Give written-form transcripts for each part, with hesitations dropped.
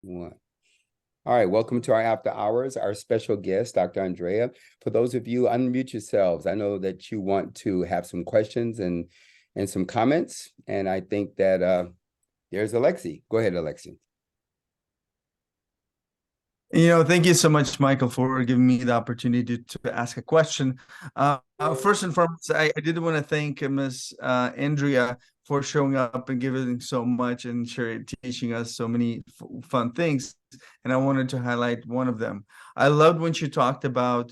One. All right, welcome to our after hours, our special guest, Dr. Andrea. For those of you, unmute yourselves. I know that you want to have some questions and some comments, and I think that there's Alexi. Go ahead, Alexi. Thank you so much, Michael, for giving me the opportunity to ask a question. First and foremost, I did want to thank Ms. Andrea for showing up and giving so much and teaching us so many fun things. And I wanted to highlight one of them. I loved when she talked about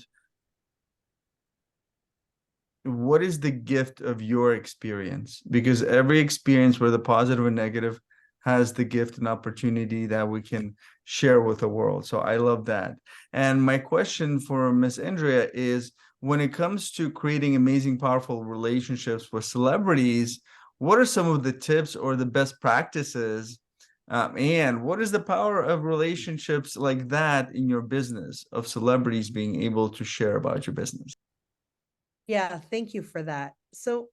what is the gift of your experience, because every experience, whether positive or negative, has the gift and opportunity that we can share with the world. So I love that. And my question for Miss Andrea is, when it comes to creating amazing, powerful relationships with celebrities, what are some of the tips or the best practices? And what is the power of relationships like that in your business, of celebrities being able to share about your business? Yeah, thank you for that. So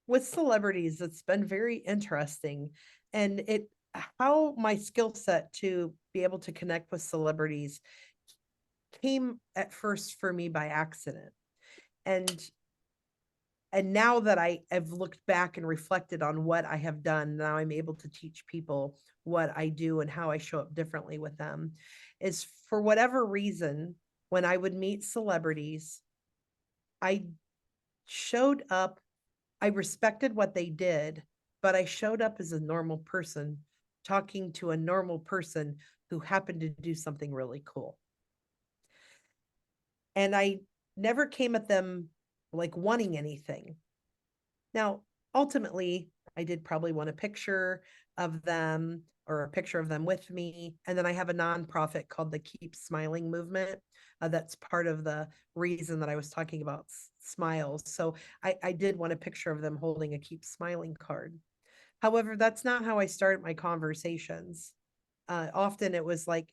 with celebrities, it's been very interesting, and it how my skill set to be able to connect with celebrities came at first for me by accident. And now that I have looked back and reflected on what I have done, now I'm able to teach people what I do and how I show up differently with them. Is for whatever reason, when I would meet celebrities, I showed up, I respected what they did, but I showed up as a normal person talking to a normal person who happened to do something really cool. And I never came at them like wanting anything. Now, ultimately, I did probably want a picture of them or a picture of them with me. And then I have a nonprofit called the Keep Smiling Movement. That's part of the reason that I was talking about smiles. So I did want a picture of them holding a Keep Smiling card. However, that's not how I start my conversations. Often it was like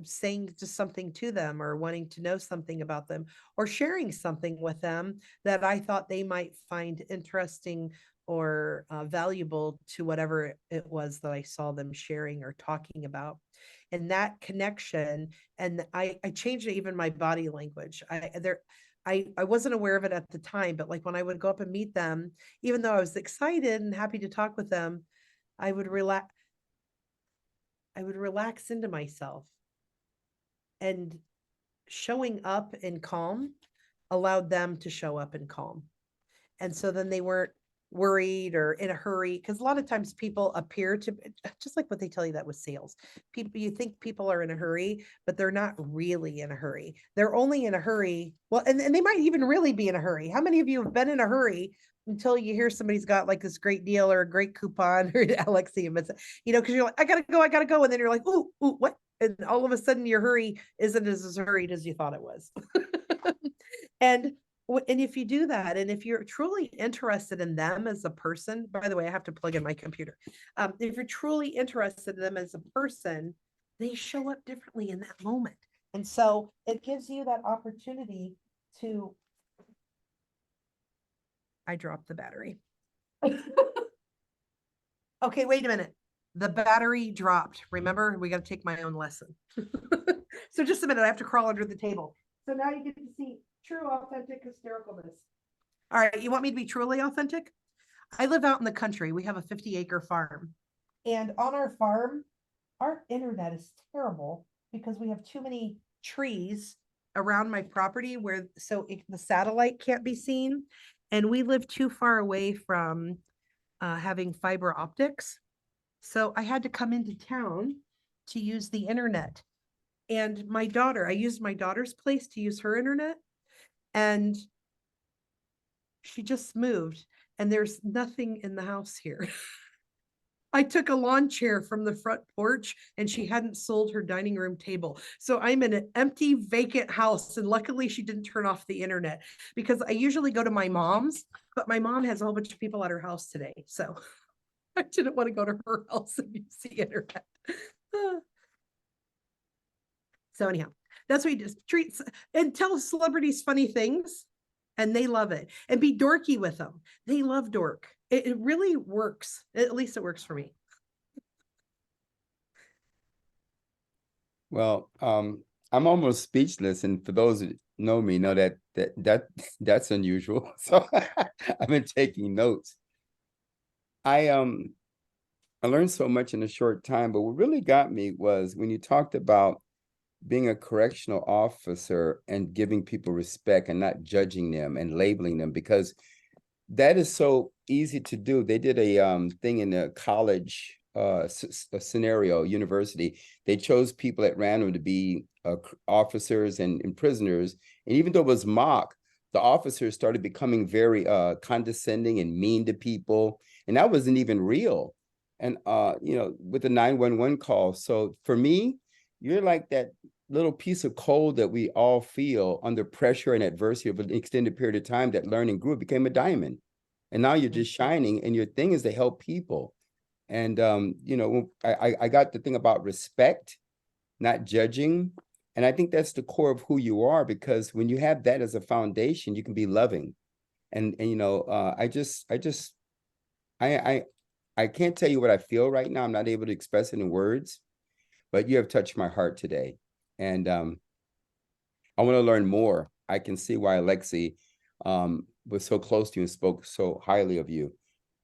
saying just something to them or wanting to know something about them or sharing something with them that I thought they might find interesting or valuable to whatever it was that I saw them sharing or talking about. And that connection, and I changed even my body language. I wasn't aware of it at the time, but like when I would go up and meet them, even though I was excited and happy to talk with them, I would relax. I would relax into myself, and showing up in calm allowed them to show up in calm. And so then they weren't worried or in a hurry, because a lot of times people appear to, just like what they tell you that with sales, people, you think people are in a hurry, but they're not really in a hurry. They're only in a hurry, well, and they might even really be in a hurry. How many of you have been in a hurry until you hear somebody's got like this great deal or a great coupon or Alexium, because you're like, I gotta go, and then you're like, ooh, what? And all of a sudden your hurry isn't as hurried as you thought it was. and and if you do that, and if you're truly interested in them as a person, by the way, I have to plug in my computer. If you're truly interested in them as a person, they show up differently in that moment. And so it gives you that opportunity to, I dropped the battery. Okay, wait a minute. The battery dropped. Remember, we got to take my own lesson. So just a minute, I have to crawl under the table. So now you get to see true, authentic hystericalness. All right, you want me to be truly authentic? I live out in the country. We have a 50-acre farm. And on our farm, our internet is terrible because we have too many trees around my property where the satellite can't be seen. And we live too far away from having fiber optics. So I had to come into town to use the internet. And I used my daughter's place to use her internet. And she just moved, and there's nothing in the house here. I took a lawn chair from the front porch, and she hadn't sold her dining room table. So I'm in an empty, vacant house. And luckily, she didn't turn off the internet, because I usually go to my mom's, but my mom has a whole bunch of people at her house today. So I didn't want to go to her house and use the internet. So anyhow, that's what you just treat and tell celebrities funny things, and they love it. And be dorky with them. They love dork. It really works. At least it works for me. Well, I'm almost speechless, and for those who know me, know that's unusual. So I've been taking notes. I I learned so much in a short time, but what really got me was when you talked about being a correctional officer and giving people respect and not judging them and labeling them, because that is so easy to do. They did a thing in a college a scenario, university. They chose people at random to be officers and prisoners. And even though it was mock, the officers started becoming very condescending and mean to people. And that wasn't even real. And you know, with the 911 call. So for me, you're like that little piece of coal that we all feel under pressure and adversity of an extended period of time that learned and grew, became a diamond. And now you're just shining, and your thing is to help people. And you know, I got the thing about respect, not judging. And I think that's the core of who you are, because when you have that as a foundation, you can be loving. And you know, I I I can't tell you what I feel right now. I'm not able to express it in words, but you have touched my heart today. And I want to learn more. I can see why Alexi was so close to you and spoke so highly of you.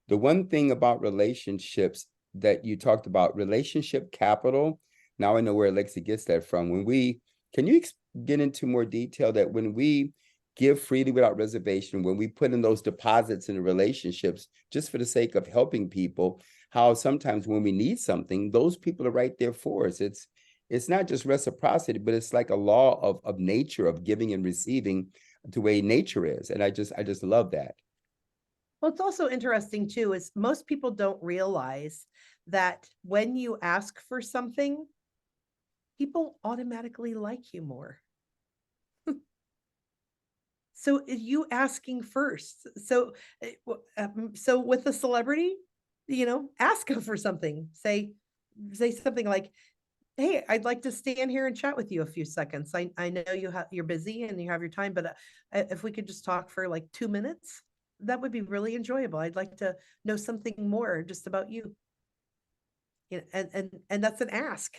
The one thing about relationships that you talked about, relationship capital. Now I know where Alexi gets that from. Can you get into more detail that when we give freely without reservation, when we put in those deposits in the relationships, just for the sake of helping people, how sometimes when we need something, those people are right there for us. It's not just reciprocity, but it's like a law of nature, of giving and receiving, the way nature is. And I just love that. Well, it's also interesting too, is most people don't realize that when you ask for something, people automatically like you more. So you asking first. So, so with a celebrity, you know, ask them for something. Say something like, "Hey, I'd like to stand here and chat with you a few seconds. I know you're busy and you have your time, but if we could just talk for like 2 minutes, that would be really enjoyable. I'd like to know something more just about you." And that's an ask.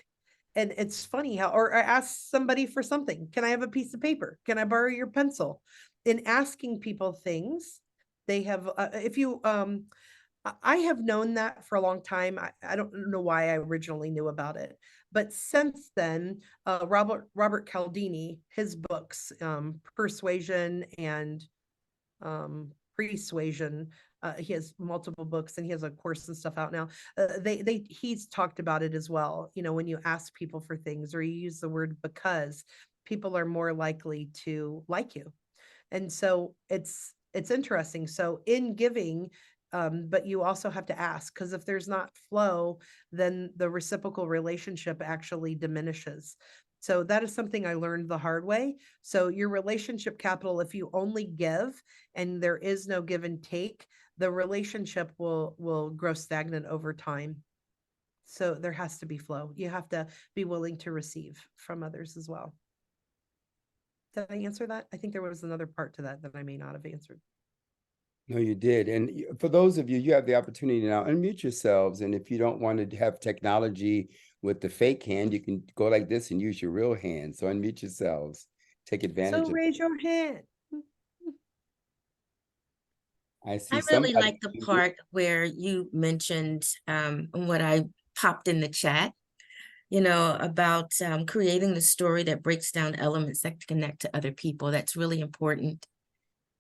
And it's funny how, or ask somebody for something. Can I have a piece of paper? Can I borrow your pencil? In asking people things, they have, if you, I have known that for a long time. I don't know why I originally knew about it, but since then, Robert Cialdini, his books, Persuasion and Persuasion. He has multiple books and he has a course and stuff out now. He's talked about it as well. You know, when you ask people for things or you use the word because, people are more likely to like you. And so it's interesting. So in giving, but you also have to ask, because if there's not flow, then the reciprocal relationship actually diminishes. So that is something I learned the hard way. So your relationship capital, if you only give and there is no give and take, the relationship will grow stagnant over time. So there has to be flow. You have to be willing to receive from others as well. Did I answer that? I think there was another part to that that I may not have answered. No, you did. And for those of you, you have the opportunity now, unmute yourselves. And if you don't want to have technology with the fake hand, you can go like this and use your real hand. So unmute yourselves. Take advantage So of raise your hand. I see I really somebody. like the part where you mentioned what I popped in the chat, you know, about creating the story that breaks down elements that connect to other people. That's really important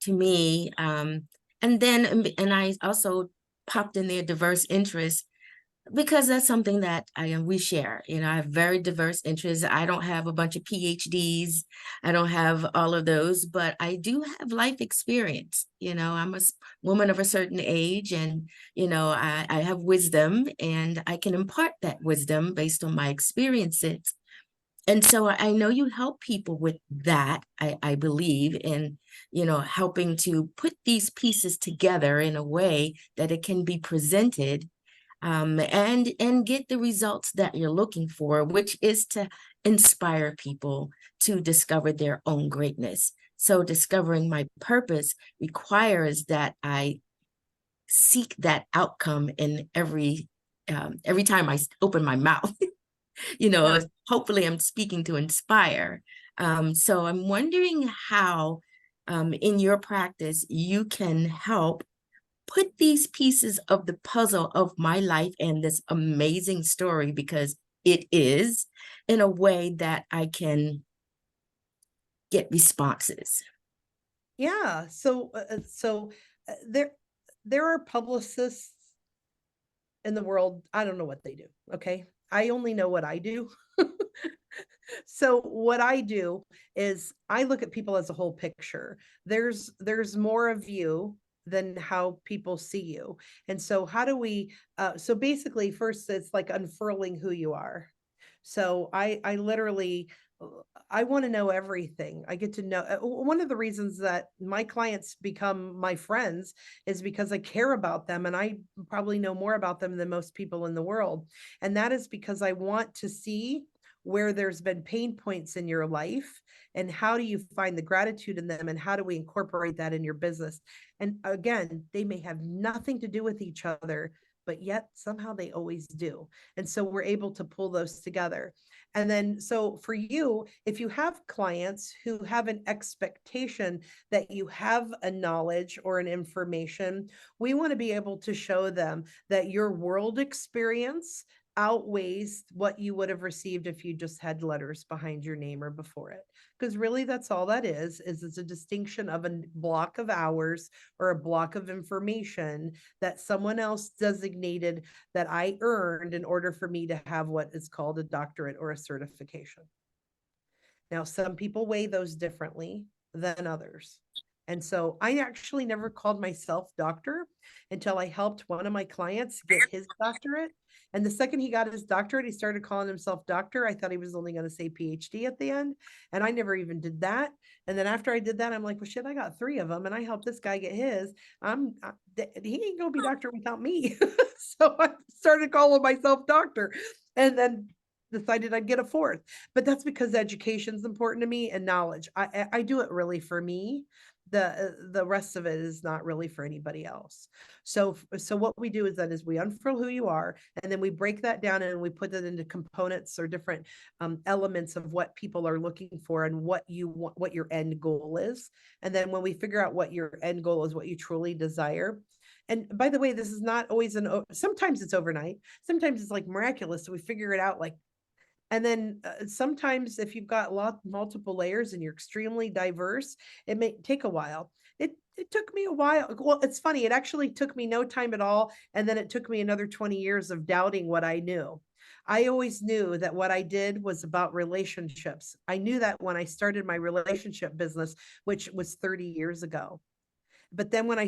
to me. And I also popped in there diverse interests, because that's something that we share. You know, I have very diverse interests. I don't have a bunch of PhDs. I don't have all of those, but I do have life experience. You know, I'm a woman of a certain age, and you know, I have wisdom, and I can impart that wisdom based on my experiences. And so I know you help people with that. I believe in, you know, helping to put these pieces together in a way that it can be presented, and get the results that you're looking for, which is to inspire people to discover their own greatness. So discovering my purpose requires that I seek that outcome in every time I open my mouth. Yeah. Hopefully I'm speaking to inspire. So I'm wondering how, in your practice, you can help put these pieces of the puzzle of my life and this amazing story, because it is, in a way that I can get responses. Yeah. There are publicists in the world. I don't know what they do. Okay. I only know what I do. So what I do is I look at people as a whole picture. There's more of you than how people see you. And so how do we so basically first it's like unfurling who you are. So I literally I want to know everything. I get to know one of the reasons that my clients become my friends is because I care about them and I probably know more about them than most people in the world. And that is because I want to see where there's been pain points in your life and how do you find the gratitude in them and how do we incorporate that in your business. And again, they may have nothing to do with each other, but yet somehow they always do. And so we're able to pull those together. And then, so for you, if you have clients who have an expectation that you have a knowledge or an information, we want to be able to show them that your world experience outweighs what you would have received if you just had letters behind your name or before it. Because really, that's all that is it's a distinction of a block of hours or a block of information that someone else designated that I earned in order for me to have what is called a doctorate or a certification. Now, some people weigh those differently than others. And so I actually never called myself doctor until I helped one of my clients get his doctorate. And the second he got his doctorate, he started calling himself doctor. I thought he was only going to say PhD at the end. And I never even did that. And then after I did that, I'm like, well, shit, I got 3 of them and I helped this guy get his. He ain't going to be doctor without me. So I started calling myself doctor. And then decided I'd get a 4th. But that's because education's important to me and knowledge. I do it really for me. The rest of it is not really for anybody else. So what we do is we unfurl who you are, and then we break that down and we put it into components or different elements of what people are looking for and what you want, what your end goal is. And then when we figure out what your end goal is, what you truly desire. And by the way, this is not always sometimes it's overnight. Sometimes it's like miraculous. So we figure it out like. And then sometimes if you've got multiple layers and you're extremely diverse, it may take a while. It took me a while. Well, it's funny. It actually took me no time at all. And then it took me another 20 years of doubting what I knew. I always knew that what I did was about relationships. I knew that when I started my relationship business, which was 30 years ago. But then when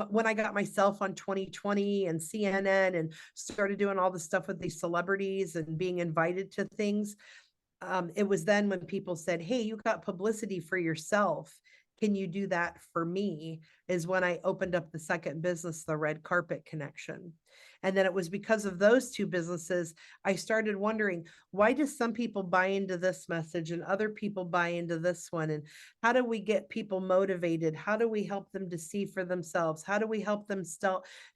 when I got myself on 2020 and CNN and started doing all the stuff with these celebrities and being invited to things, it was then when people said, hey, you got publicity for yourself. Can you do that for me? Is when I opened up the second business, the Red Carpet Connection. And then it was because of those 2 businesses, I started wondering, why do some people buy into this message and other people buy into this one? And how do we get people motivated? How do we help them to see for themselves? How do we help them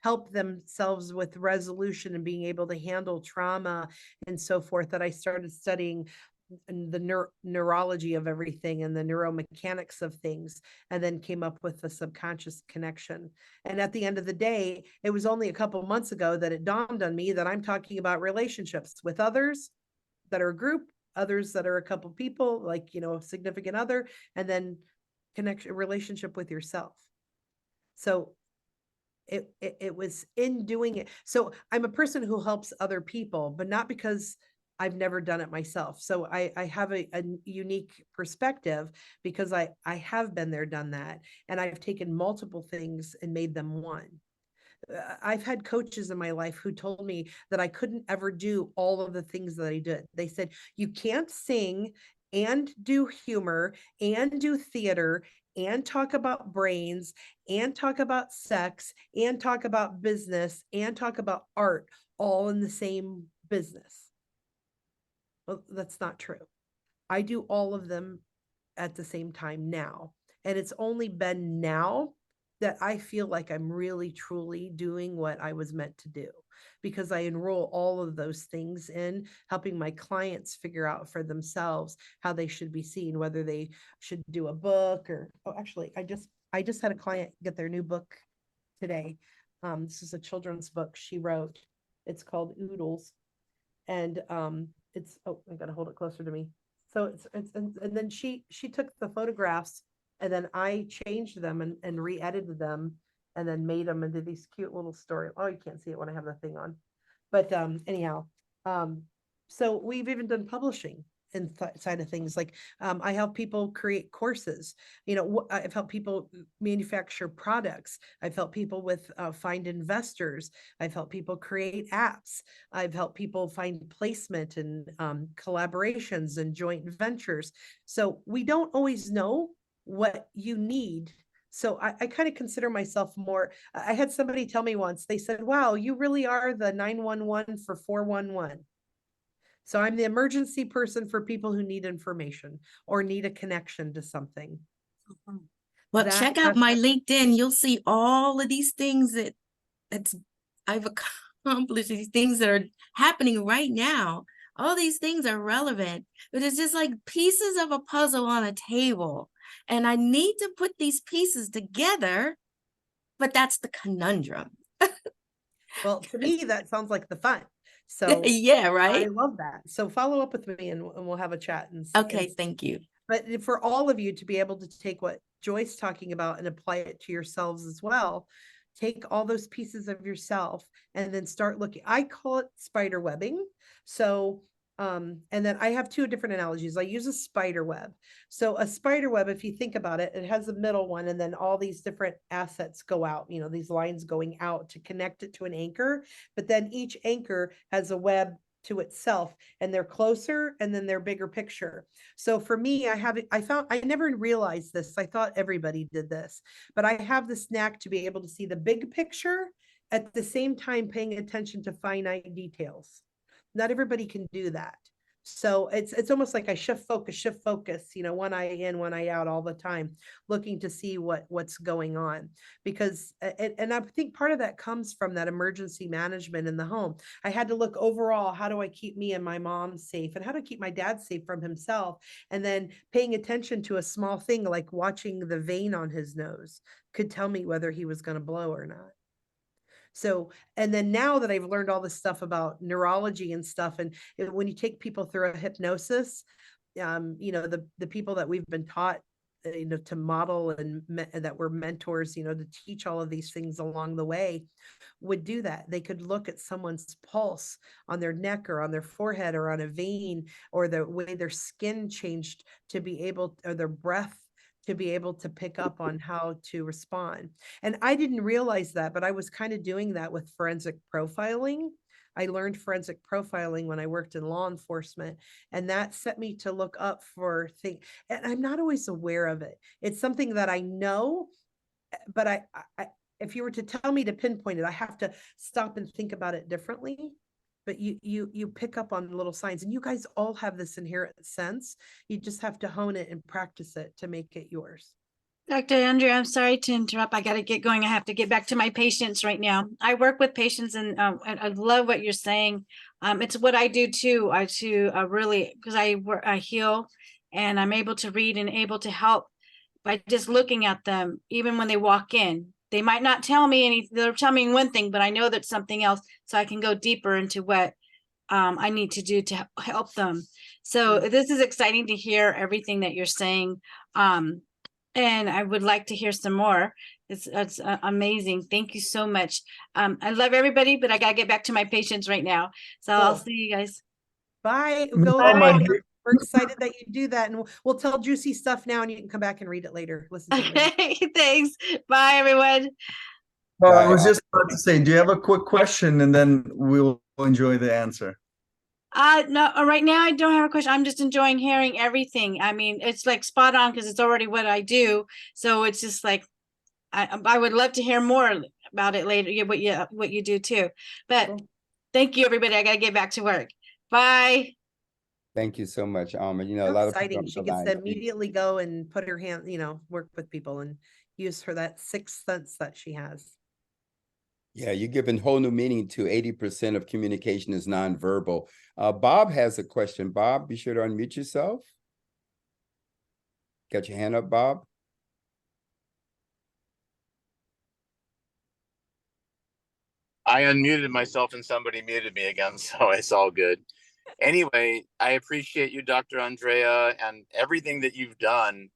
help themselves with resolution and being able to handle trauma and so forth? That I started studying and the neurology of everything and the neuromechanics of things, and then came up with the subconscious connection. And at the end of the day, it was only a couple months ago that it dawned on me that I'm talking about relationships with others that are a group, others that are a couple people, like, a significant other, and then connection, relationship with yourself. So it was in doing it. So I'm a person who helps other people, but not because I've never done it myself. So I have a unique perspective because I have been there, done that. And I've taken multiple things and made them one. I've had coaches in my life who told me that I couldn't ever do all of the things that I did. They said, you can't sing and do humor and do theater and talk about brains and talk about sex and talk about business and talk about art all in the same business. Well, that's not true. I do all of them at the same time now. And it's only been now that I feel like I'm really truly doing what I was meant to do, because I enroll all of those things in helping my clients figure out for themselves how they should be seen, whether they should do a book or, oh, actually, I just had a client get their new book today. This is a children's book she wrote. It's called Oodles. And it's, oh, I gotta hold it closer to me. So it's and then she took the photographs, and then I changed them and re-edited them, and then made them into these cute little story. Oh, you can't see it when I have the thing on. But anyhow, um, so we've even done publishing inside of things like I help people create courses. You know, I've helped people manufacture products. I've helped people with find investors. I've helped people create apps. I've helped people find placement and collaborations and joint ventures. So we don't always know what you need. So I kind of consider myself more. I had somebody tell me once, they said, wow, you really are the 911 for 411. So I'm the emergency person for people who need information or need a connection to something. Well, That check out my LinkedIn. You'll see all of these things that's I've accomplished, these things that are happening right now. All these things are relevant, but it's just like pieces of a puzzle on a table. And I need to put these pieces together, but that's the conundrum. Well, to me, that sounds like the fun. So Yeah, I right? love that. So follow up with me and we'll have a chat and see. Okay, thank you. But for all of you to be able to take what Joy's talking about and apply it to yourselves as well, take all those pieces of yourself and then start looking. I call it spider webbing. So, and then I have two different analogies. I use a spider web. So a spider web, if you think about it, it has a middle one, and then all these different assets go out, you know, these lines going out to connect it to an anchor. But then each anchor has a web to itself, and they're closer, and then they're bigger picture. So for me, I never realized this. I thought everybody did this, but I have this knack to be able to see the big picture at the same time paying attention to finite details. Not everybody can do that. So it's almost like I shift focus, you know, one eye in, one eye out all the time, looking to see what's going on. Because and I think part of that comes from that emergency management in the home. I had to look overall, how do I keep me and my mom safe, and how to keep my dad safe from himself? And then paying attention to a small thing like watching the vein on his nose could tell me whether he was going to blow or not. So, and then now that I've learned all this stuff about neurology and stuff, and when you take people through a hypnosis, you know, the people that we've been taught, you know, to model and that were mentors, you know, to teach all of these things along the way, would do that. They could look at someone's pulse on their neck or on their forehead or on a vein, or the way their skin changed to be able, or their breath, to be able to pick up on how to respond. And I didn't realize that, but I was kind of doing that with forensic profiling. I learned forensic profiling when I worked in law enforcement, and that set me to look up for things. And I'm not always aware of it. It's something that I know, but if you were to tell me to pinpoint it, I have to stop and think about it differently. But you pick up on little signs, and you guys all have this inherent sense. You just have to hone it and practice it to make it yours. Dr. Andrea, I'm sorry to interrupt. I got to get going. I have to get back to my patients right now. I work with patients, and I love what you're saying. It's what I do too. I really, because I heal, and I'm able to read and able to help by just looking at them, even when they walk in. They might not tell me anything. They'll tell me one thing, but I know that's something else, so I can go deeper into what I need to do to help them. So this is exciting to hear everything that you're saying. And I would like to hear some more. It's amazing. Thank you so much. I love everybody, but I gotta get back to my patients right now. So I'll see you guys. Bye. No, Go my ahead. dear- We're excited that you do that, and we'll tell juicy stuff now, and you can come back and read it later. Listen to it later. Thanks. Bye, everyone. Well, I Bye, was all. just about to say, do you have a quick question, and then we'll enjoy the answer? No, right now I don't have a question. I'm just enjoying hearing everything. I mean, it's like spot on because it's already what I do. So it's just like I would love to hear more about it later. What you do too. But Cool. thank you, everybody. I gotta get back to work. Bye. Thank you so much, Alma. You know, a How lot of people exciting. don't She gets to realize immediately go and put her hand, work with people and use her that sixth sense that she has. yeah, you're giving whole new meaning to 80% of communication is nonverbal. Bob has a question. Bob, be sure to unmute yourself. Got your hand up, Bob? I unmuted myself and somebody muted me again, so it's all good. Anyway, I appreciate you, Dr. Andrea, and everything that you've done.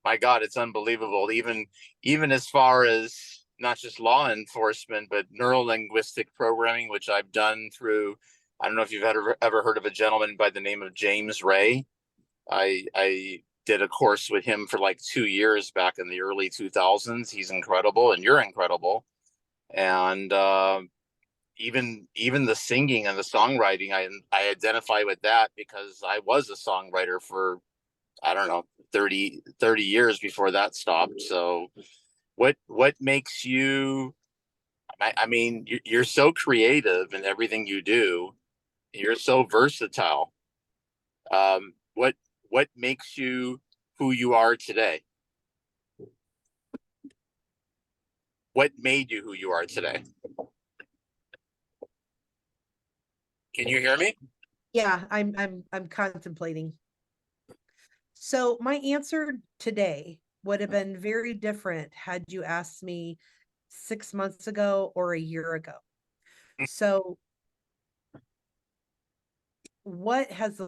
My God, it's unbelievable. Even as far as not just law enforcement, but neuro-linguistic programming, which I've done through, I don't know if you've ever heard of a gentleman by the name of James Ray. I did a course with him for like 2 years back in the early 2000s. He's incredible, and you're incredible. And even the singing and the songwriting, I identify with that because I was a songwriter for, I don't know, 30 years before that stopped. So what makes you, I mean, you're so creative in everything you do. You're so versatile. What makes you who you are today? What made you who you are today? Can you hear me? Yeah, I'm contemplating. So my answer today would have been very different had you asked me 6 months ago or a year ago. So what has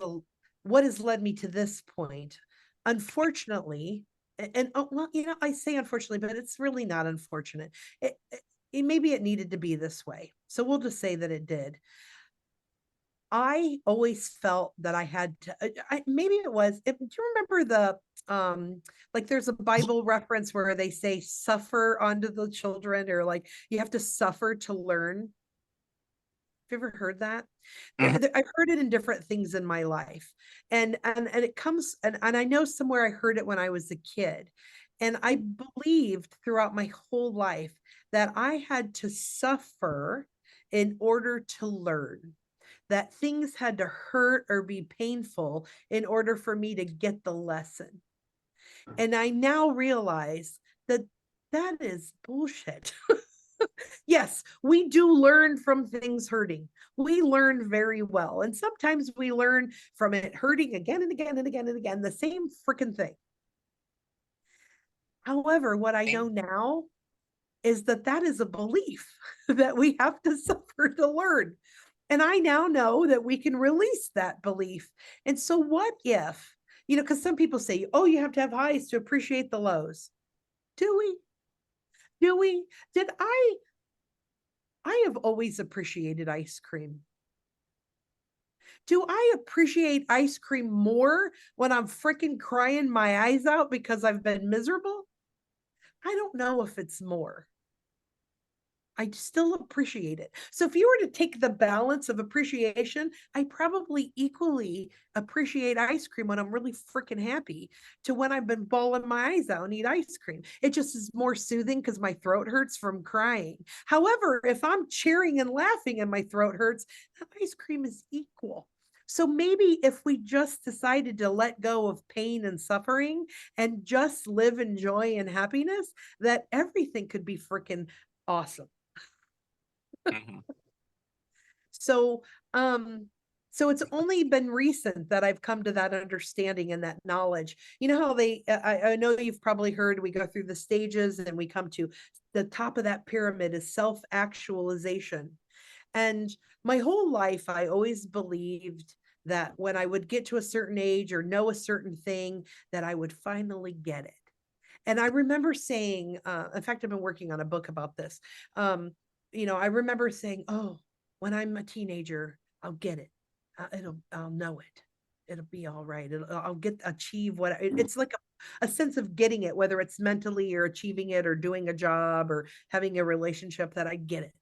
led me to this point? Unfortunately, well, I say unfortunately, but it's really not unfortunate. Maybe it needed to be this way. So we'll just say that it did. I always felt that I had to, maybe it was, do you remember like there's a Bible reference where they say suffer unto the children, or like you have to suffer to learn. Have you ever heard that? I've heard it in different things in my life. And it comes, and I know somewhere I heard it when I was a kid. And I believed throughout my whole life that I had to suffer in order to learn, that things had to hurt or be painful in order for me to get the lesson. And I now realize that that is bullshit. Yes, we do learn from things hurting. We learn very well. And sometimes we learn from it hurting again and again and again and again, the same freaking thing. However, what I know now is that that is a belief that we have to suffer to learn. And I now know that we can release that belief. And so what if, because some people say, oh, you have to have highs to appreciate the lows. Do we? Do we? I have always appreciated ice cream. Do I appreciate ice cream more when I'm freaking crying my eyes out because I've been miserable? I don't know if it's more. I still appreciate it. So if you were to take the balance of appreciation, I probably equally appreciate ice cream when I'm really freaking happy to when I've been bawling my eyes out and eat ice cream. It just is more soothing because my throat hurts from crying. However, if I'm cheering and laughing and my throat hurts, that ice cream is equal. So maybe if we just decided to let go of pain and suffering and just live in joy and happiness, that everything could be freaking awesome. So, so it's only been recent that I've come to that understanding and that knowledge. You know how I know you've probably heard we go through the stages and we come to the top of that pyramid is self-actualization. And my whole life, I always believed that when I would get to a certain age or know a certain thing, that I would finally get it. And I remember saying, in fact, I've been working on a book about this. I remember saying, oh, when I'm a teenager, I'll get it. I'll know it. It'll be all right. I'll achieve what it's like a sense of getting it, whether it's mentally or achieving it or doing a job or having a relationship, that I get it.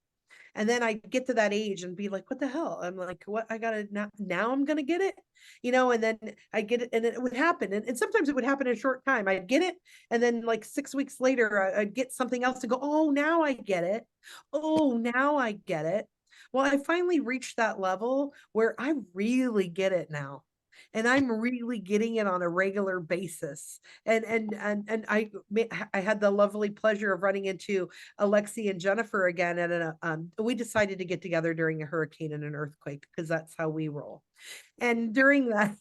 And then I get to that age and be like, what the hell? I'm like, what? I gotta now I'm gonna get it, and then I get it, and it would happen. And sometimes it would happen in a short time. I'd get it, and then like 6 weeks later, I'd get something else to go, oh, now I get it. Oh, now I get it. Well, I finally reached that level where I really get it now. And I'm really getting it on a regular basis. And I had the lovely pleasure of running into Alexi and Jennifer again at we decided to get together during a hurricane and an earthquake because that's how we roll. And during that,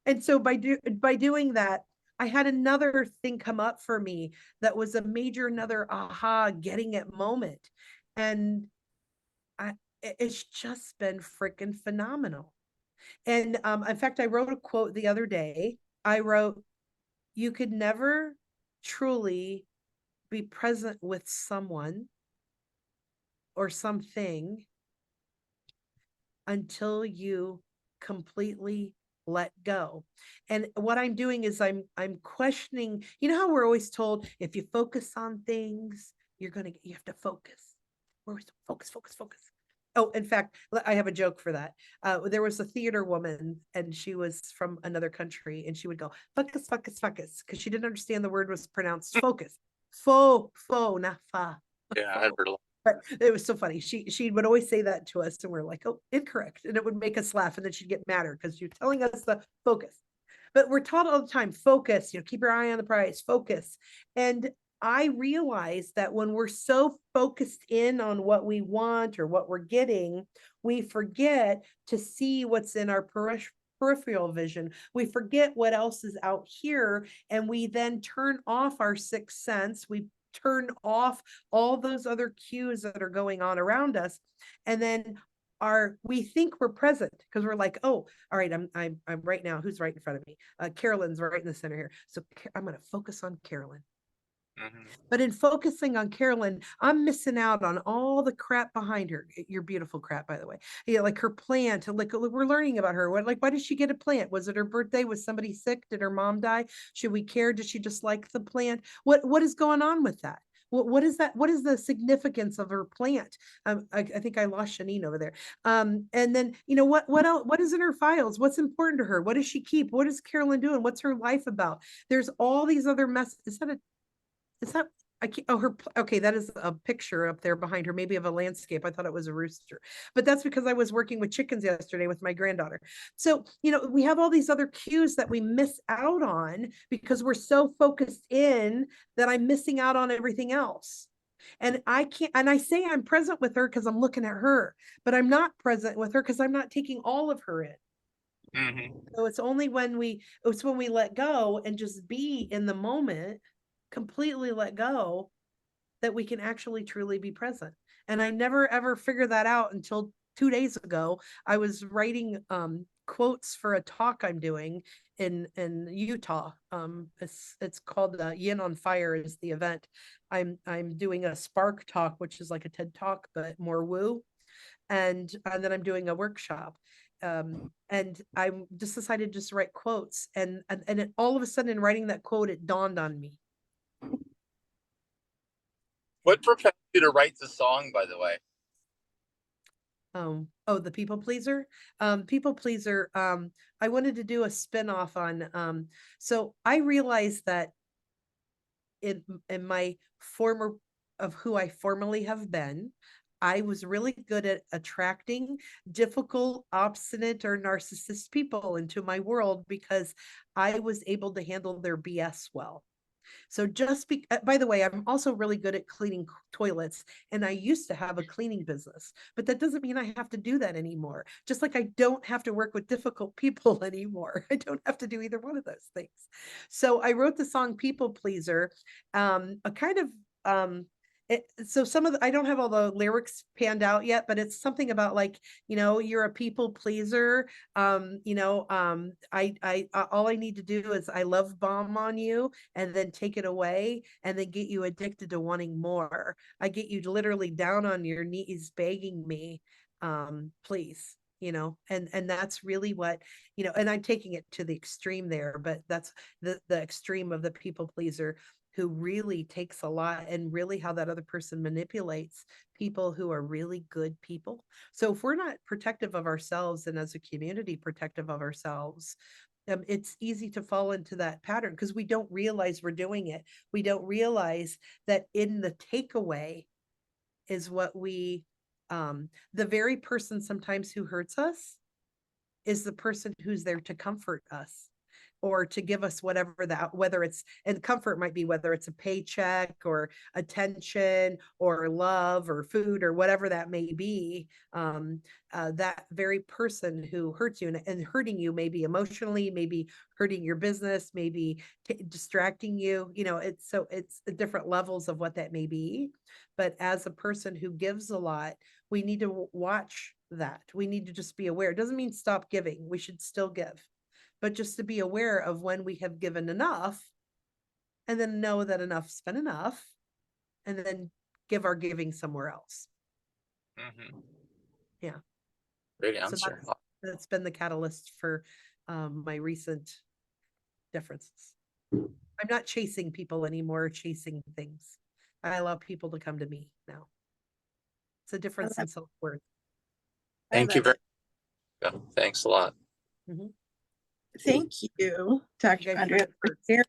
and so by doing that, I had another thing come up for me that was a major, another aha, getting it moment. And it's just been freaking phenomenal. And in fact, I wrote a quote the other day. I wrote, "You could never truly be present with someone or something until you completely let go." And what I'm doing is I'm questioning, you know how we're always told if you focus on things, you have to focus. We're always focus, focus, focus. Oh, in fact, I have a joke for that. There was a theater woman and she was from another country and she would go, focus, focus, focus, because she didn't understand the word was pronounced focus. Faux, not fa. Yeah, I've heard a lot. But it was so funny. She would always say that to us, and we're like, "Oh, incorrect," and it would make us laugh, and then she'd get madder because you're telling us the focus. But we're taught all the time, focus. Keep your eye on the prize, focus. And I realize that when we're so focused in on what we want or what we're getting, we forget to see what's in our peripheral vision. We forget what else is out here, and we then turn off our sixth sense. We turn off all those other cues that are going on around us, and then we think we're present because we're like, oh, all right, I'm right now, who's right in front of me? Carolyn's right in the center here, so I'm going to focus on Carolyn. But in focusing on Carolyn, I'm missing out on all the crap behind her. Your beautiful crap, by the way. Like her plant. Like we're learning about her. Why did she get a plant? Was it her birthday? Was somebody sick? Did her mom die? Should we care? Did she just like the plant? What is going on with that? What is that? What is the significance of her plant? I think I lost Shanine over there. And then what else? What is in her files? What's important to her? What does she keep? What is Carolyn doing? What's her life about? There's all these other messages. Is that I can't, okay, that is a picture up there behind her, maybe of a landscape. I thought it was a rooster, but that's because I was working with chickens yesterday with my granddaughter. So, we have all these other cues that we miss out on because we're so focused in that I'm missing out on everything else. And I can't, and I say I'm present with her because I'm looking at her, but I'm not present with her because I'm not taking all of her in. So it's when we let go and just be in the moment, completely let go, that we can actually truly be present. And I never ever figured that out until 2 days ago. I was writing quotes for a talk I'm doing in Utah. It's called Yin on Fire is the event. I'm doing a Spark talk, which is like a TED talk but more woo, and then I'm doing a workshop. And I just decided just to write quotes, and it, all of a sudden in writing that quote, it dawned on me. What propelled you to write the song, by the way? The people pleaser. People pleaser. I wanted to do a spin-off on. So I realized that in my former of who I formerly have been, I was really good at attracting difficult, obstinate, or narcissist people into my world because I was able to handle their BS well. So by the way, I'm also really good at cleaning toilets, and I used to have a cleaning business, but that doesn't mean I have to do that anymore. Just like I don't have to work with difficult people anymore. I don't have to do either one of those things. So I wrote the song People Pleaser, a kind of, so I don't have all the lyrics panned out yet, but it's something about like, you're a people pleaser. All I need to do is I love bomb on you and then take it away and then get you addicted to wanting more. I get you literally down on your knees begging me, please, and that's really what, and I'm taking it to the extreme there, but that's the extreme of the people pleaser, who really takes a lot, and really how that other person manipulates people who are really good people. So if we're not protective of ourselves, and as a community protective of ourselves, it's easy to fall into that pattern because we don't realize we're doing it. We don't realize that in the takeaway is what the very person sometimes who hurts us is the person who's there to comfort us or to give us whatever that, whether it's, and comfort might be whether it's a paycheck or attention or love or food or whatever that may be. That very person who hurts you and hurting you, maybe emotionally, maybe hurting your business, maybe distracting you, it's different levels of what that may be. But as a person who gives a lot, we need to watch that. We need to just be aware. It doesn't mean stop giving. We should still give, but just to be aware of when we have given enough, and then know that enough's been enough, and then give our giving somewhere else. Mm-hmm. Yeah. Great So answer. that's been the catalyst for my recent differences. I'm not chasing people anymore, chasing things. I allow people to come to me now. It's a difference in self-worth. Thank you very much. Thanks a lot. Thank you, Dr. Andrea, for sharing.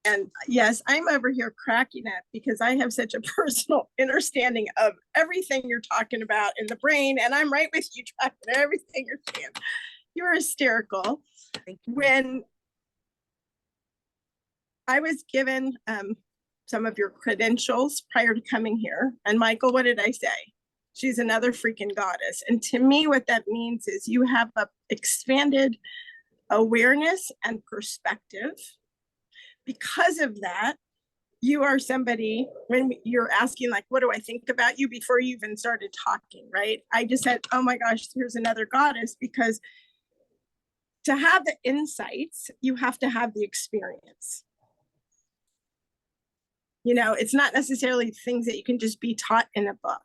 And yes, I'm over here cracking up because I have such a personal understanding of everything you're talking about in the brain. And I'm right with you, tracking everything you're saying. You're hysterical. Thank you. When I was given some of your credentials prior to coming here, and Michael, what did I say? She's another freaking goddess. And to me, what that means is you have a expanded awareness and perspective. Because of that, you are somebody, when you're asking, like, what do I think about you before you even started talking, right? I just said, oh my gosh, here's another goddess, because to have the insights, you have to have the experience. It's not necessarily things that you can just be taught in a book.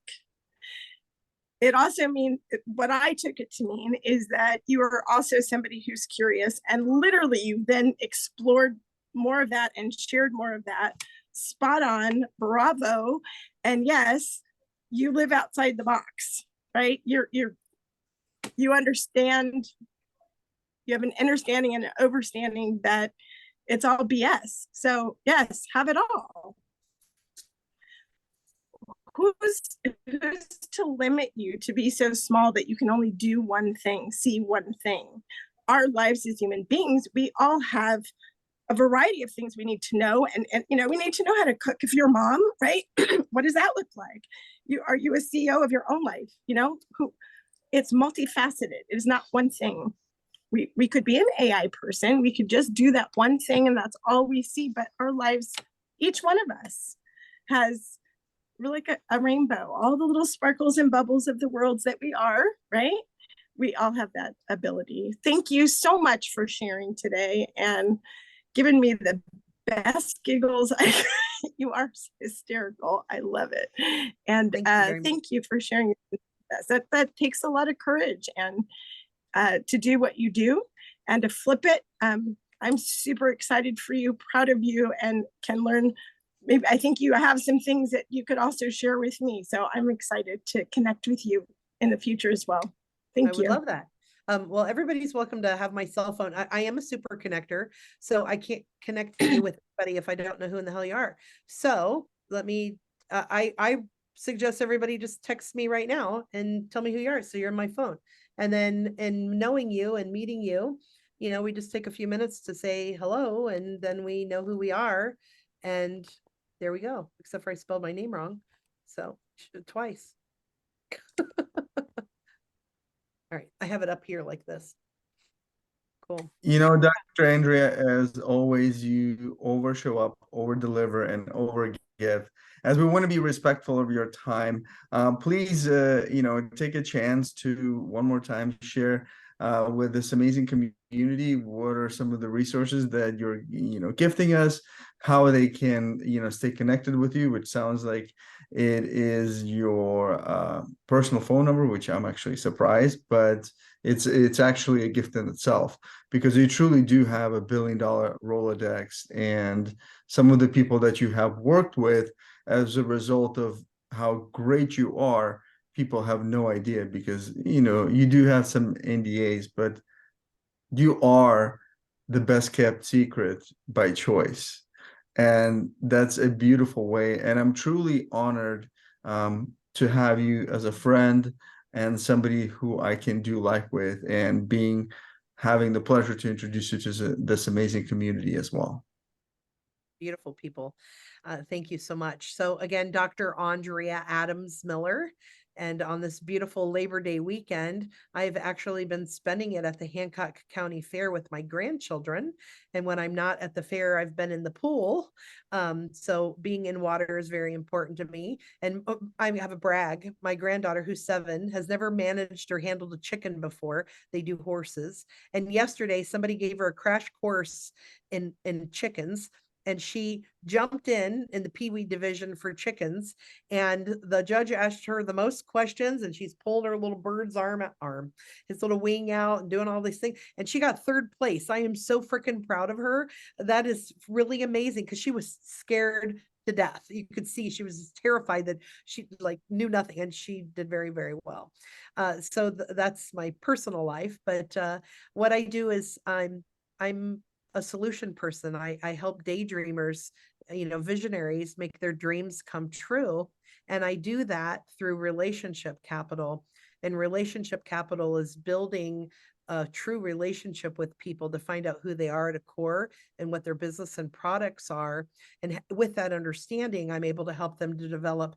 It also means, what I took it to mean is that you are also somebody who's curious, and literally you then explored more of that and shared more of that. Spot on, bravo. And yes, you live outside the box, right? You understand, you have an understanding and an overstanding that it's all BS. So yes, have it all. Who's to limit you to be so small that you can only do one thing, see one thing? Our lives as human beings, we all have a variety of things we need to know. And we need to know how to cook. If you're a mom, right? What does that look like? Are you a CEO of your own life? It's multifaceted. It is not one thing. We could be an AI person. We could just do that one thing and that's all we see. But our lives, each one of us has really like a rainbow, all the little sparkles and bubbles of the worlds that we are, right? We all have that ability. Thank you so much for sharing today and giving me the best giggles. You are hysterical. I love it. And thank you for sharing that. That takes a lot of courage and to do what you do and to flip it. I'm super excited for you, proud of you, and can learn. Maybe I think you have some things that you could also share with me. So I'm excited to connect with you in the future as well. Thank you. I would love that. Well, everybody's welcome to have my cell phone. I am a super connector, so I can't connect you with anybody if I don't know who in the hell you are. So let me, I suggest everybody just text me right now and tell me who you are. So you're on my phone. And then in knowing you and meeting you, we just take a few minutes to say hello, and then we know who we are. And there we go, except for I spelled my name wrong. So twice. All right, I have it up here like this. Cool. Dr. Andrea, as always, you over show up, over deliver, and over give. As we want to be respectful of your time, please, take a chance to one more time share with this amazing community what are some of the resources that you're, gifting us, how they can, stay connected with you, which sounds like it is your personal phone number, which I'm actually surprised, but it's actually a gift in itself, because you truly do have $1 billion Rolodex, and some of the people that you have worked with as a result of how great you are, people have no idea, because you do have some NDAs, but you are the best kept secret by choice. And that's a beautiful way. And I'm truly honored to have you as a friend and somebody who I can do life with, and being having the pleasure to introduce you to this amazing community as well. Beautiful people. Thank you so much. So again, Dr. Andrea Adams Miller. And on this beautiful Labor Day weekend, I've actually been spending it at the Hancock County Fair with my grandchildren. And when I'm not at the fair, I've been in the pool. So being in water is very important to me. And I have a brag. My granddaughter, who's 7, has never managed or handled a chicken before. They do horses. And yesterday, somebody gave her a crash course in chickens, and she jumped in the Pee-wee division for chickens. And the judge asked her the most questions, and she's pulled her little bird's his little wing out and doing all these things. And she got 3rd place. I am so freaking proud of her. That is really amazing, because she was scared to death. You could see she was terrified that she like knew nothing, and she did very, very well. So that's my personal life. But what I do is I'm a solution person. I help daydreamers, visionaries, make their dreams come true. And I do that through relationship capital. And relationship capital is building a true relationship with people to find out who they are at a core and what their business and products are. And with that understanding, I'm able to help them to develop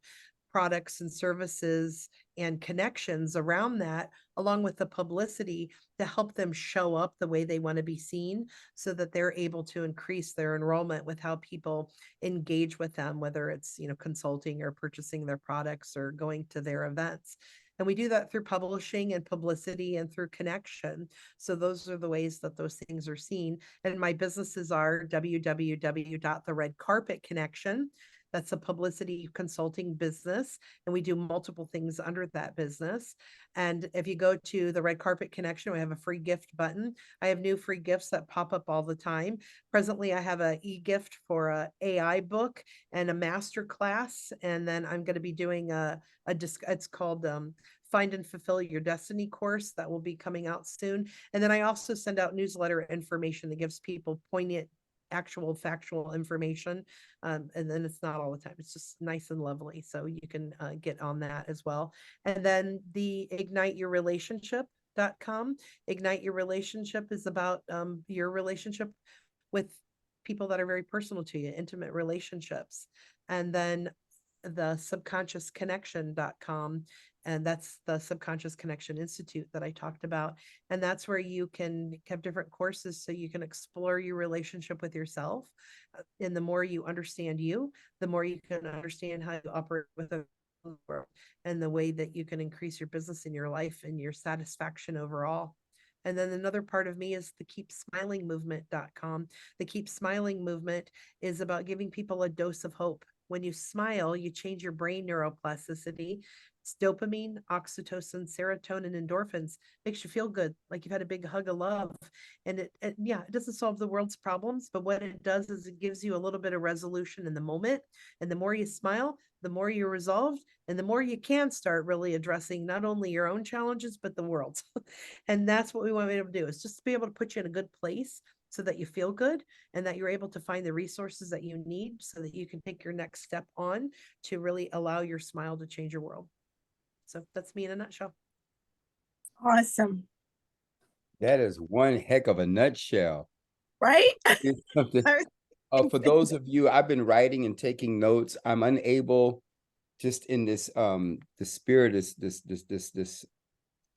products and services and connections around that, along with the publicity to help them show up the way they want to be seen, so that they're able to increase their enrollment with how people engage with them, whether it's, consulting or purchasing their products or going to their events. And we do that through publishing and publicity and through connection. So those are the ways that those things are seen. And my businesses are www.theredcarpetconnection. That's a publicity consulting business, and we do multiple things under that business. And if you go to the Red Carpet Connection, we have a free gift button. I have new free gifts that pop up all the time. Presently, I have an e-gift for a AI book and a master class, and then I'm going to be doing it's called Find and Fulfill Your Destiny course that will be coming out soon. And then I also send out newsletter information that gives people poignant, actual factual information. And then it's not all the time. It's just nice and lovely. So you can get on that as well. And then the igniteyourrelationship.com. Ignite Your Relationship is about your relationship with people that are very personal to you, intimate relationships. And then the subconsciousconnection.com, and that's the Subconscious Connection Institute that I talked about. And that's where you can have different courses so you can explore your relationship with yourself. And the more you understand you, the more you can understand how you operate with the world, and the way that you can increase your business in your life and your satisfaction overall. And then another part of me is the keepsmilingmovement.com. The Keep Smiling movement is about giving people a dose of hope. When you smile, you change your brain neuroplasticity. It's dopamine, oxytocin, serotonin, endorphins. Makes you feel good, like you've had a big hug of love. And it doesn't solve the world's problems, but what it does is it gives you a little bit of resolution in the moment. And the more you smile, the more you're resolved, and the more you can start really addressing not only your own challenges, but the world's. And that's what we want to be able to do, is just to be able to put you in a good place so that you feel good, and that you're able to find the resources that you need so that you can take your next step on to really allow your smile to change your world. So that's me in a nutshell. Awesome. That is one heck of a nutshell. Right? For those of you, I've been writing and taking notes. I'm unable, just in this the spirit, this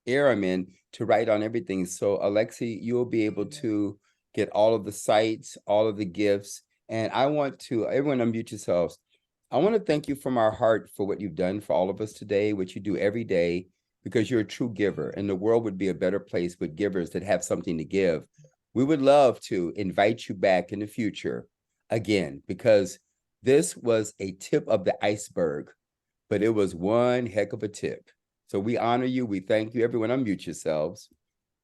era I'm in, to write on everything. So Alexi, you'll be able to get all of the sites, all of the gifts. And I want to, everyone unmute yourselves. I want to thank you from our heart for what you've done for all of us today, what you do every day, because you're a true giver, and the world would be a better place with givers that have something to give. We would love to invite you back in the future again, because this was a tip of the iceberg, but it was one heck of a tip. So we honor you. We thank you. Everyone unmute yourselves.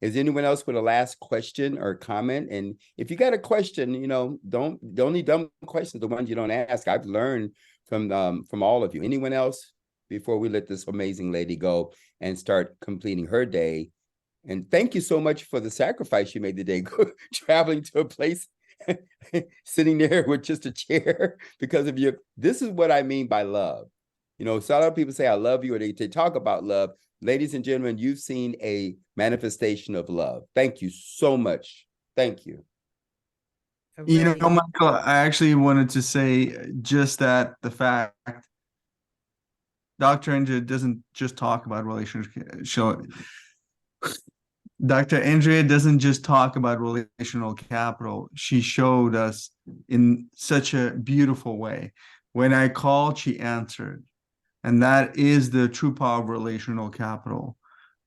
Is anyone else with a last question or comment? And if you got a question, don't need dumb questions, the ones you don't ask. I've learned from all of you. Anyone else before we let this amazing lady go and start completing her day? And thank you so much for the sacrifice you made today, traveling to a place, sitting there with just a chair because of you. This is what I mean by love. You know, so a lot of people say, I love you, or they talk about love. Ladies and gentlemen, you've seen a manifestation of love. Thank you so much. Thank you. You know, Really, Michael, I actually wanted to say just that the fact Dr. Andrea doesn't just talk about Dr. Andrea doesn't just talk about relational capital. She showed us in such a beautiful way. When I called, she answered. And that is the true power of relational capital,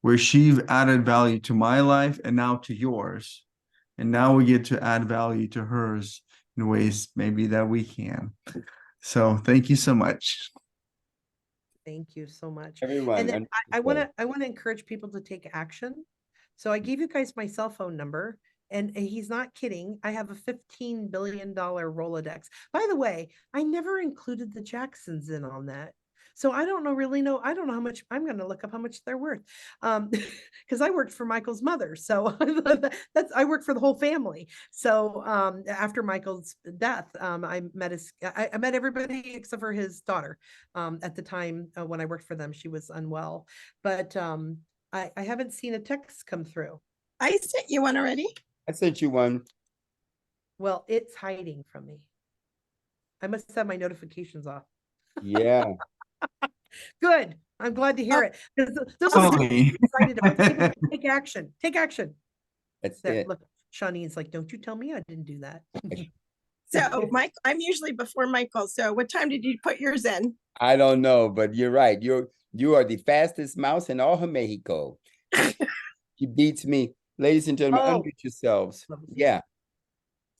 where she added value to my life and now to yours. And now we get to add value to hers in ways maybe that we can. So thank you so much. thank you so much. Everyone, And then I okay. want to encourage people to take action. So I gave you guys my cell phone number, and he's not kidding. I have a $15 billion Rolodex. By the way, I never included the Jacksons in on that. So I don't know, I don't know how much. I'm going to look up how much they're worth. Because I worked for Michael's mother. So I worked for the whole family. So after Michael's death, I met everybody except for his daughter. At the time when I worked for them, she was unwell. But I haven't seen a text come through. I sent you one already. I sent you one. Well, it's hiding from me. I must have my notifications off. Yeah. Good. I'm glad to hear it. This is Totally. excited about. Take action. Take action. That's There, it. look, Shawnee's like, don't you tell me I didn't do that. So Mike, I'm usually before Michael. So what time did you put yours in? I don't know, but you're right. You are the fastest mouse in all of Mexico. He beats me. Ladies and gentlemen, Oh. unmute yourselves. Let me see. Yeah.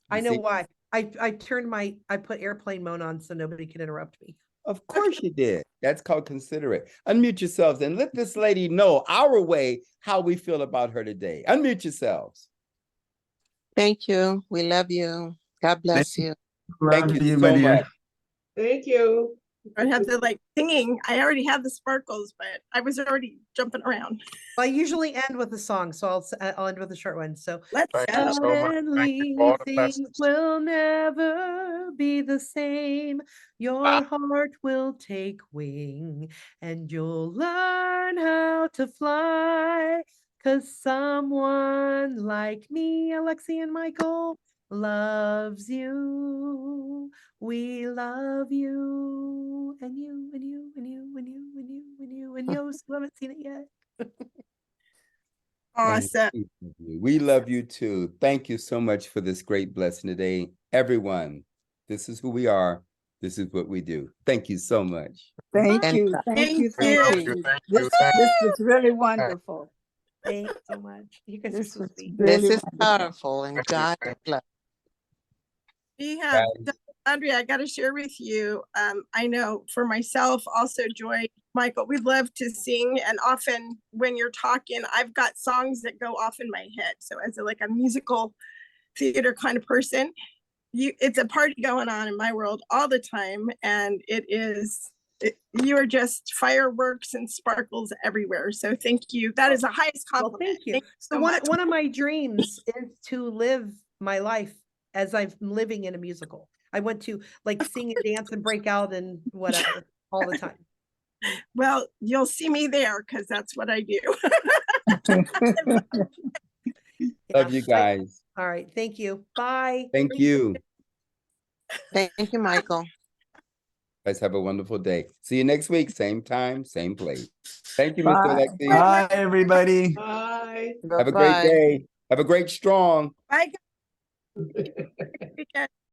I You know see? why. I put airplane mode on so nobody can interrupt me. Of course you did. That's called considerate. Unmute yourselves and let this lady know our way how we feel about her today. Unmute yourselves. Thank you. We love you. God bless you. Thank Love you my so dear. much. Thank you. I have the like singing. I already have the sparkles, but I was already jumping around. I usually end with a song, so I'll end with a short one. So Let's Thank go. you so much. Thank you suddenly for all the things messages. will never be the same. Your heart will take wing and you'll learn how to fly. 'Cause someone like me, Alexi and Michael, loves you. We love you. And you, and you, and you, and you, and you, and you, and those who haven't seen it yet. Awesome. We love you too. Thank you so much for this great blessing today. Everyone, this is who we are. This is what we do. Thank you so much. Thank And you. Thank you. Thank Thank you. you. Thank This, you. Thank this was really wonderful. Thanks so much. You guys are This so was sweet. this really is wonderful. powerful and you. God Thank bless. We have, Guys. Andrea, I got to share with you. I know for myself, also Joy, Michael, we love to sing. And often when you're talking, I've got songs that go off in my head. So as like a musical theater kind of person, it's a party going on in my world all the time. And you are just fireworks and sparkles everywhere. So thank you. That is the highest Well, compliment. thank you. Thank you So so much. one of my dreams is to live my life as I'm living in a musical. I want to like sing and dance and break out and whatever all the time. Well, you'll see me there because that's what I do. Love you guys. All right. Thank you. Bye. Thank you. Thank you, Michael. Guys, have a wonderful day. See you next week. Same time, same place. Thank you, Mr. Bye. Alexi. Bye, everybody. Bye. Have a great Bye-bye. day. Have a great strong. Bye. Guys.